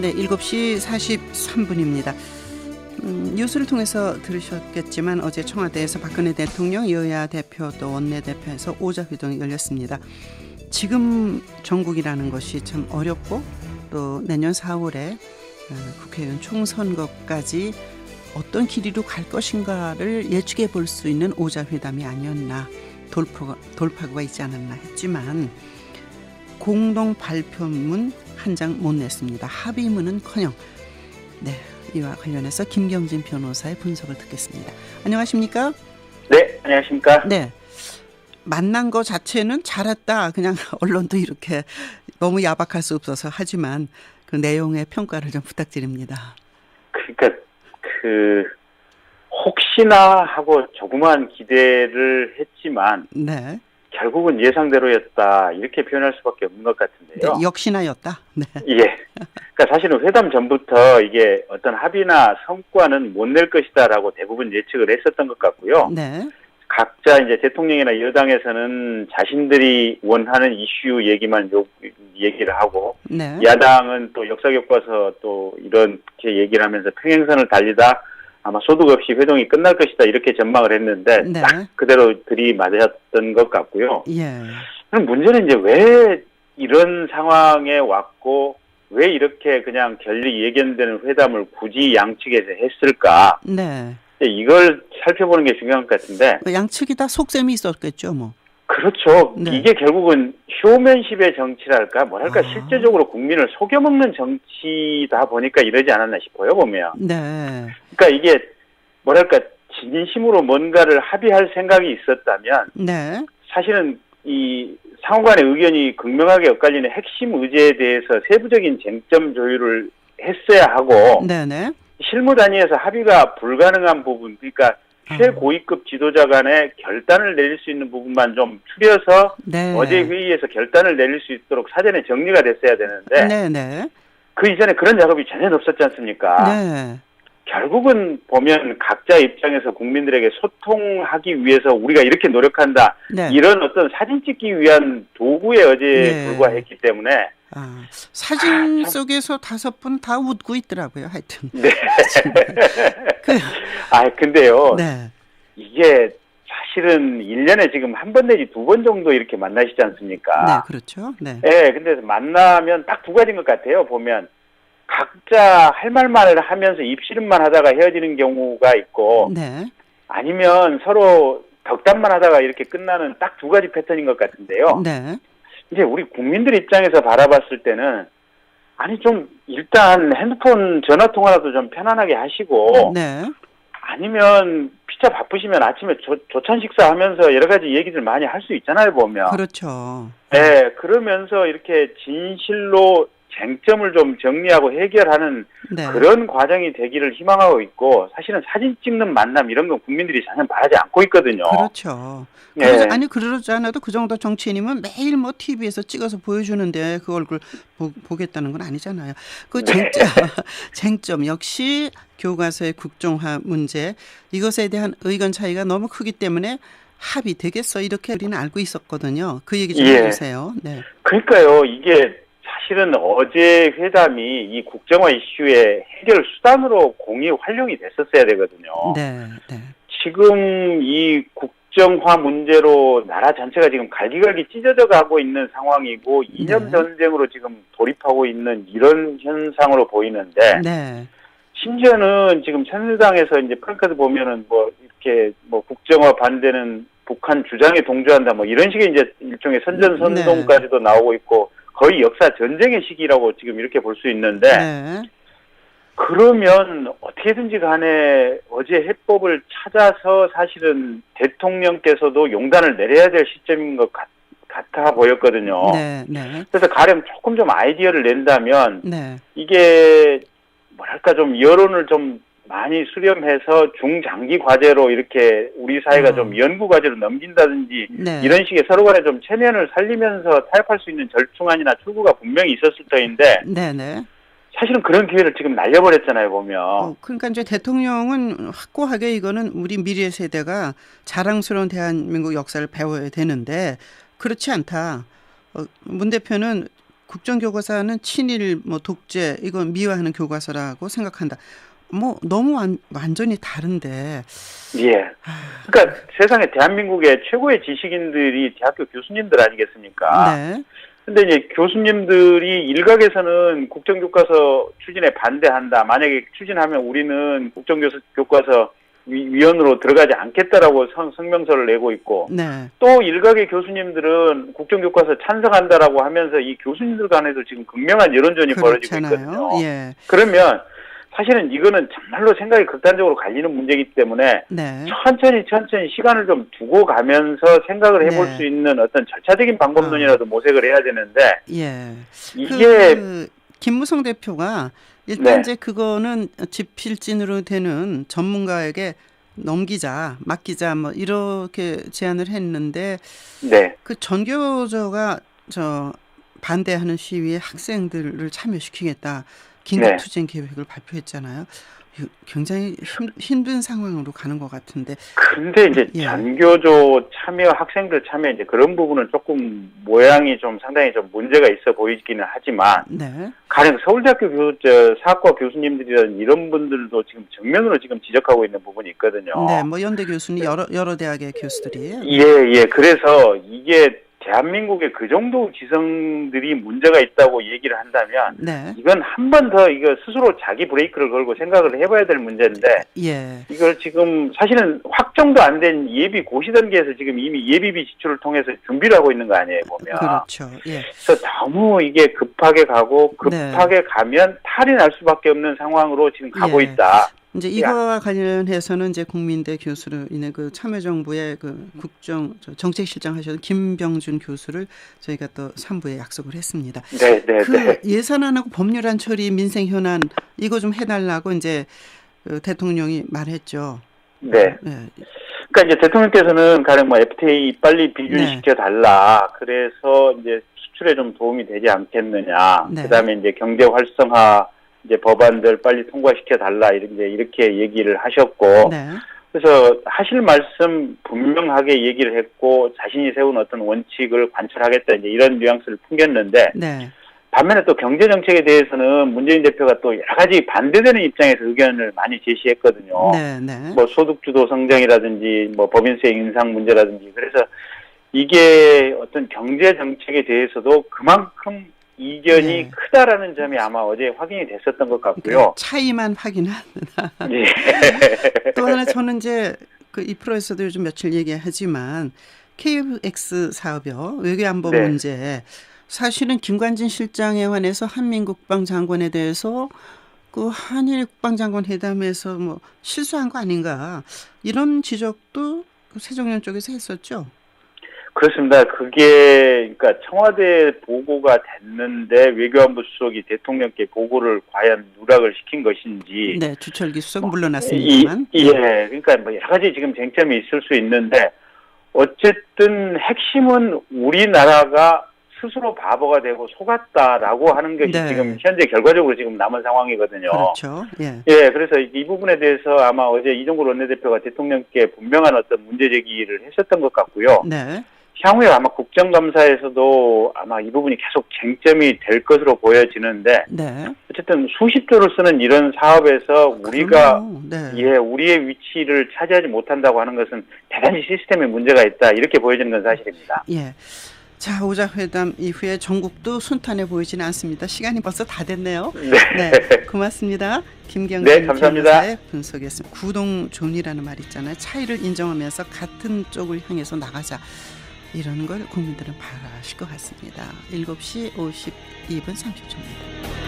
네, 7시 43분입니다. 뉴스를 통해서 들으셨겠지만 어제 청와대에서 박근혜 대통령, 여야 대표 또 원내대표에서 오자회동이 열렸습니다. 지금 정국이라는 것이 참 어렵고 또 내년 4월에 국회의원 총선거까지 어떤 길이로 갈 것인가를 예측해 볼 수 있는 오자회담이 아니었나, 돌파구가 있지 않았나 했지만 공동 발표문 한 장 못 냈습니다. 합의문은커녕. 네, 이와 관련해서 김경진 변호사의 분석을 듣겠습니다. 안녕하십니까? 네, 안녕하십니까? 네, 만난 거 자체는 잘했다. 그냥 언론도 이렇게 너무 야박할 수 없어서 하지만 그 내용의 평가를 좀 부탁드립니다. 그러니까 혹시나 하고 조그만 기대를 했지만 네. 결국은 예상대로였다, 이렇게 표현할 수밖에 없는 것 같은데요. 네, 역시나였다. 네. 예. 그러니까 사실은 회담 전부터 이게 어떤 합의나 성과는 못 낼 것이다라고 대부분 예측을 했었던 것 같고요. 네. 각자 이제 대통령이나 여당에서는 자신들이 원하는 이슈 얘기만 얘기를 하고, 네. 야당은 또 역사 교과서 또 이렇게 얘기를 하면서 평행선을 달리다 아마 소득 없이 회동이 끝날 것이다, 이렇게 전망을 했는데 네. 딱 그대로 들이맞았던 것 같고요. 예. 그럼 문제는 이제 왜 이런 상황에 왔고 왜 이렇게 그냥 결리 예견되는 회담을 굳이 양측에서 했을까? 네. 이걸 살펴보는 게 중요한 것 같은데. 양측이 다 속셈이 있었겠죠, 뭐. 그렇죠. 네. 이게 결국은 쇼맨십의 정치랄까, 뭐랄까, 실제적으로 국민을 속여먹는 정치다 보니까 이러지 않았나 싶어요, 보면. 네. 그러니까 이게 뭐랄까, 진심으로 뭔가를 합의할 생각이 있었다면, 네. 사실은 이 상호간의 의견이 극명하게 엇갈리는 핵심 의제에 대해서 세부적인 쟁점 조율을 했어야 하고, 네네. 실무 단위에서 합의가 불가능한 부분, 그러니까 최고위급 지도자 간의 결단을 내릴 수 있는 부분만 좀 추려서 네. 어제 회의에서 결단을 내릴 수 있도록 사전에 정리가 됐어야 되는데, 네네. 그 이전에 그런 작업이 전혀 없었지 않습니까? 네. 결국은 보면 각자 입장에서 국민들에게 소통하기 위해서 우리가 이렇게 노력한다, 네. 이런 어떤 사진 찍기 위한 도구에 어제 네. 불과했기 때문에. 사진 속에서 5분 다 웃고 있더라고요, 하여튼. 네. 근데요. 네. 이게 사실은 1년에 지금 한 번 내지 2번 정도 이렇게 만나시지 않습니까? 네, 그렇죠. 네. 네, 근데 만나면 딱 2가지인 것 같아요. 보면 각자 할 말만 하면서 입씨름만 하다가 헤어지는 경우가 있고, 네. 아니면 서로 덕담만 하다가 이렇게 끝나는 딱 2가지 패턴인 것 같은데요. 네. 이제 우리 국민들 입장에서 바라봤을 때는, 아니 좀 일단 핸드폰 전화 통화라도 좀 편안하게 하시고, 네. 아니면 피자 바쁘시면 아침에 조찬 식사하면서 여러 가지 얘기들 많이 할 수 있잖아요, 보면. 그렇죠. 네, 그러면서 이렇게 진실로 쟁점을 좀 정리하고 해결하는 네. 그런 과정이 되기를 희망하고 있고, 사실은 사진 찍는 만남 이런 건 국민들이 전혀 바라지 않고 있거든요. 그렇죠. 네. 아니 그러지 않아도 그 정도 정치인이면 매일 뭐 TV에서 찍어서 보여주는데 그 얼굴 보겠다는 건 아니잖아요. 그 쟁점 역시 교과서의 국정화 문제, 이것에 대한 의견 차이가 너무 크기 때문에 합의되겠어, 이렇게 우리는 알고 있었거든요. 그 얘기 좀 해주세요. 네. 그러니까요. 이게 사실은 어제 회담이 이 국정화 이슈의 해결 수단으로 공이 활용이 됐었어야 되거든요. 네. 네. 지금 이 국정화 문제로 나라 전체가 지금 갈기갈기 찢어져 가고 있는 상황이고, 이념 전쟁으로 지금 돌입하고 있는 이런 현상으로 보이는데, 네. 심지어는 지금 새누리당에서 이제 플래카드 보면은 뭐 이렇게 뭐 국정화 반대는 북한 주장에 동조한다, 뭐 이런 식의 이제 일종의 선전선동까지도 나오고 있고, 거의 역사 전쟁의 시기라고 지금 이렇게 볼 수 있는데, 네. 그러면 어떻게든지 간에 어제 해법을 찾아서 사실은 대통령께서도 용단을 내려야 될 시점인 것 같아 보였거든요. 네. 네. 그래서 가령 조금 좀 아이디어를 낸다면, 네. 이게 뭐랄까 좀 여론을 좀 많이 수렴해서 중장기 과제로 이렇게 우리 사회가 좀 연구 과제로 넘긴다든지, 네. 이런 식의 서로 간에 좀 체면을 살리면서 타협할 수 있는 절충안이나 출구가 분명히 있었을 터인데, 네네. 사실은 그런 기회를 지금 날려버렸잖아요, 보면. 그러니까 이제 대통령은 확고하게 이거는 우리 미래 세대가 자랑스러운 대한민국 역사를 배워야 되는데 그렇지 않다. 문 대표는 국정교과서는 친일 뭐 독재 이건 미화하는 교과서라고 생각한다. 뭐 너무 완전히 다른데. 예. 그러니까 세상에 대한민국의 최고의 지식인들이 대학교 교수님들 아니겠습니까? 네. 근데 이제 교수님들이 일각에서는 국정교과서 추진에 반대한다. 만약에 추진하면 우리는 국정교과서 위원으로 들어가지 않겠다라고 성명서를 내고 있고, 네. 또 일각의 교수님들은 국정교과서 찬성한다라고 하면서 이 교수님들 간에도 지금 극명한 여론전이 벌어지고 있거든요. 예. 그러면 사실은 이거는 정말로 생각이 극단적으로 갈리는 문제이기 때문에 네. 천천히 시간을 좀 두고 가면서 생각을 해볼 네. 수 있는 어떤 절차적인 방법론이라도 모색을 해야 되는데, 예. 이게 김무성 대표가 일단 네. 이제 그거는 지필진으로 되는 전문가에게 맡기자 뭐 이렇게 제안을 했는데, 네. 그 전교조가 반대하는 시위에 학생들을 참여시키겠다 긴급투쟁 계획을 발표했잖아요. 굉장히 힘든 상황으로 가는 것 같은데. 근데 이제 예. 전교조 참여, 학생들 참여 이제 그런 부분은 조금 모양이 좀 상당히 좀 문제가 있어 보이기는 하지만, 네. 가령 서울대학교 사학과 교수님들이라는 이런 분들도 지금 정면으로 지금 지적하고 있는 부분이 있거든요. 네, 뭐 연대 교수님 여러 대학의 교수들이에요. 예. 그래서 이게 대한민국의 그 정도 지성들이 문제가 있다고 얘기를 한다면, 네. 이건 한 번 더 이거 스스로 자기 브레이크를 걸고 생각을 해봐야 될 문제인데, 예. 이걸 지금 사실은 확정도 안 된 예비 고시 단계에서 지금 이미 예비비 지출을 통해서 준비를 하고 있는 거 아니에요, 보면. 그렇죠. 예. 그래서 너무 이게 급하게 가고 급하게 가면 탈이 날 수밖에 없는 상황으로 지금 가고 예. 있다. 이제 이거와 관련해서는 이제 국민대 교수를 그 참여정부의 그 정책실장 하셨던 김병준 교수를 저희가 또 3부에 약속을 했습니다. 네. 예산안하고 법률안 처리, 민생 현안 이거 좀 해달라고 이제 대통령이 말했죠. 네. 네. 그러니까 이제 대통령께서는 가령 뭐 FTA 빨리 비준시켜 달라. 그래서 이제 수출에 좀 도움이 되지 않겠느냐. 네. 그다음에 이제 경제 활성화 이제 법안들 빨리 통과시켜 달라 이렇게 얘기를 하셨고, 네. 그래서 하실 말씀 분명하게 얘기를 했고 자신이 세운 어떤 원칙을 관철하겠다 이제 이런 뉘앙스를 풍겼는데, 네. 반면에 또 경제 정책에 대해서는 문재인 대표가 또 여러 가지 반대되는 입장에서 의견을 많이 제시했거든요. 네. 뭐 소득주도 성장이라든지 뭐 법인세 인상 문제라든지, 그래서 이게 어떤 경제 정책에 대해서도 그만큼 이견이 네. 크다라는 점이 아마 어제 확인이 됐었던 것 같고요. 차이만 확인한다. 예. 또 하나 저는 이제 이 프로에서도 요즘 며칠 얘기하지만 KX 사업이요, 외교안보 네. 문제, 사실은 김관진 실장에 관해서 한민국방 장관에 대해서 그 한일 국방장관 회담에서 뭐 실수한 거 아닌가 이런 지적도 세종련 쪽에서 했었죠. 그렇습니다. 그게 그러니까 청와대 보고가 됐는데 외교안보 수석이 대통령께 보고를 과연 누락을 시킨 것인지. 네, 주철기 수석 물러났습니다만. 그러니까 뭐 여러 가지 지금 쟁점이 있을 수 있는데, 어쨌든 핵심은 우리나라가 스스로 바보가 되고 속았다라고 하는 것이 네. 지금 현재 결과적으로 지금 남은 상황이거든요. 그렇죠. 예. 예, 그래서 이 부분에 대해서 아마 어제 이종걸 원내대표가 대통령께 분명한 어떤 문제 제기를 했었던 것 같고요. 네. 향후에 아마 국정감사에서도 아마 이 부분이 계속 쟁점이 될 것으로 보여지는데, 네. 어쨌든 수십 조를 쓰는 이런 사업에서 우리가 네. 우리의 위치를 차지하지 못한다고 하는 것은 대단히 시스템에 문제가 있다, 이렇게 보여지는 건 사실입니다. 예. 자, 오자회담 이후에 전국도 순탄해 보이지는 않습니다. 시간이 벌써 다 됐네요. 네. 고맙습니다. 김경진 변호사의 분석이었습니다. 구동존이라는 말 있잖아요. 차이를 인정하면서 같은 쪽을 향해서 나가자. 이런 걸 국민들은 바라실 것 같습니다. 7시 52분 30초입니다.